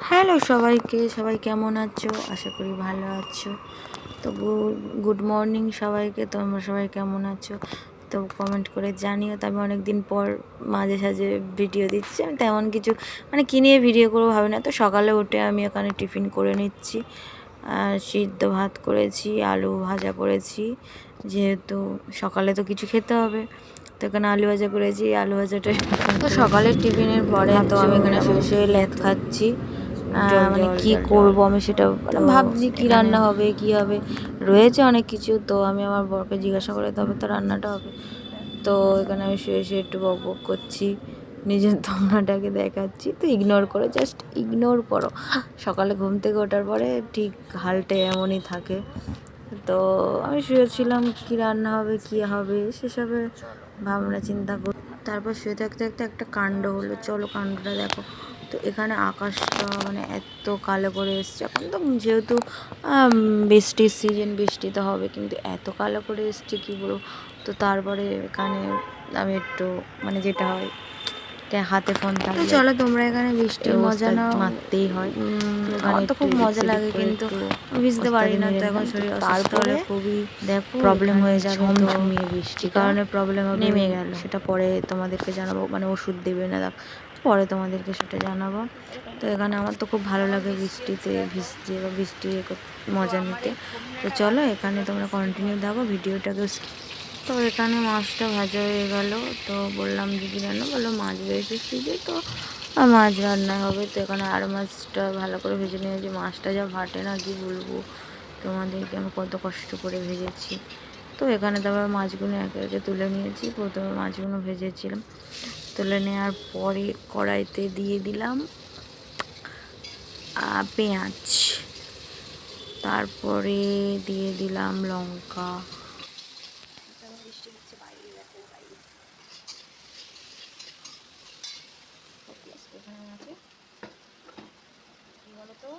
Hello সবাইকে, সবাই কেমন আছো? আশা করি ভালো আছো। তো গুড মর্নিং সবাইকে। তোমরা সবাই কেমন আছো? তো কমেন্ট করে জানিও। তো আমি অনেকদিন পর মাঝে সাঝে ভিডিও দিচ্ছি। আমি তেমন কিছু মানে কী নিয়ে ভিডিও করবো ভাবি না। তো সকালে উঠে আমি এখানে টিফিন করে নিচ্ছি। সিদ্ধ ভাত করেছি, আলু ভাজা করেছি, যেহেতু সকালে তো কিছু খেতে হবে। তো এখানে আলু ভাজা করেছি, আলু ভাজাটা তো সকালের টিফিনের পরে তো আমি এখানে বসে লেদ খাচ্ছি। মানে কি করব আমি সেটা মানে ভাবছি কি রান্না হবে কি হবে, রয়েছে অনেক কিছু। তো আমি আমার বরকে জিজ্ঞাসা করে তবে তো রান্নাটা হবে। তো এখানে আমি শুয়ে শুয়ে একটু বক বক করছি, নিজের ধোঁয়াটাকে দেখাচ্ছি। তো ইগনোর করো, জাস্ট ইগনোর করো। সকালে ঘুম থেকে ওঠার পরে ঠিক হালটে এমনই থাকে। তো আমি শুয়েছিলাম, কি রান্না হবে কি হবে সেসবে ভাবনা চিন্তা করি। তারপর শুয়ে থাকতে থাকতে একটা কাণ্ড হলো, চলো কাণ্ডটা দেখো। তো এখানে আকাশটা মানে এত কালো করে এসছে। এখন তো যেহেতু বৃষ্টির সিজন, বৃষ্টি তো হবে, কিন্তু এত কালো করে এসছে কী বলবো। তো তারপরে এখানে আমি একটু মানে যেটা হয় হাতে ফোন থাকলে চলো তোমরা এখানে বৃষ্টির মজা নাও, মারতেই হয়। আমার তো খুব মজা লাগে, কিন্তু ভিজতে পারি না। তো এখন শরীর অসুস্থ হলে খুবই প্রবলেম হয়ে যাবে। ঝমঝমিয়ে বৃষ্টি কারণে প্রবলেম হবে, নেমে গেল সেটা পরে তোমাদেরকে জানাবো। মানে ওষুধ দেবে না, পরে তোমাদেরকে সেটা জানাবো। তো এখানে আমার তো খুব ভালো লাগে বৃষ্টিতে ভিজতে বা বৃষ্টির মজা নিতে। তো চলো এখানে তোমরা কন্টিনিউ দেখো ভিডিওটাকে। তো এখানে মাছটা ভাজা হয়ে গেল। তো বললাম দিদি রান্না, বললো মাছ বেশি ফ্রিজে, তো মাছ রান্না হবে। তো এখানে আর মাছটা ভালো করে ভেজে নিয়েছি। মাছটা যা ভাটে না কি বলবো তোমাদেরকে, আমি কত কষ্ট করে ভেজেছি। তো এখানে তারপর মাছগুলো একে একে তুলে নিয়েছি। প্রথমে মাছগুলো ভেজেছিলাম, তুলে নেওয়ার পরে কড়াইতে দিয়ে দিলাম পেঁয়াজ, তারপরে দিয়ে দিলাম লঙ্কা। এখানে আছে কী বলো তো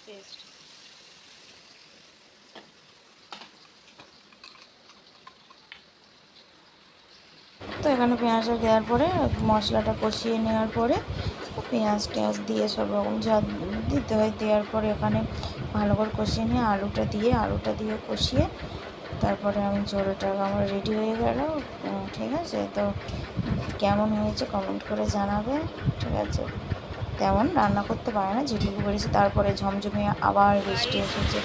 পেস্ট। তো এখানে পেঁয়াজটা দেওয়ার পরে মশলাটা কষিয়ে নেওয়ার পরে পেঁয়াজ টেঁয়াজ দিয়ে সব রকম যা দিতে হয় দেওয়ার পরে এখানে ভালো করে কষিয়ে নিয়ে আলুটা দিয়ে কষিয়ে তারপরে আমি ঝোলটা আমার রেডি হয়ে গেল। ঠিক আছে, তো কেমন হয়েছে কমেন্ট করে জানাবে। ঠিক আছে, তেমন রান্না করতে পারে না, যেটুকু পেরেছি। তারপরে ঝমঝমিয়ে আবার বৃষ্টি এসেছে।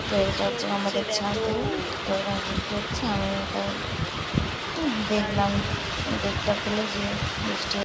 তো এটা হচ্ছে আমাদের ছাদে। তো এখানে বৃষ্টি হচ্ছে, আমি এটা দেখলাম, দেখতে পেলে যে বৃষ্টি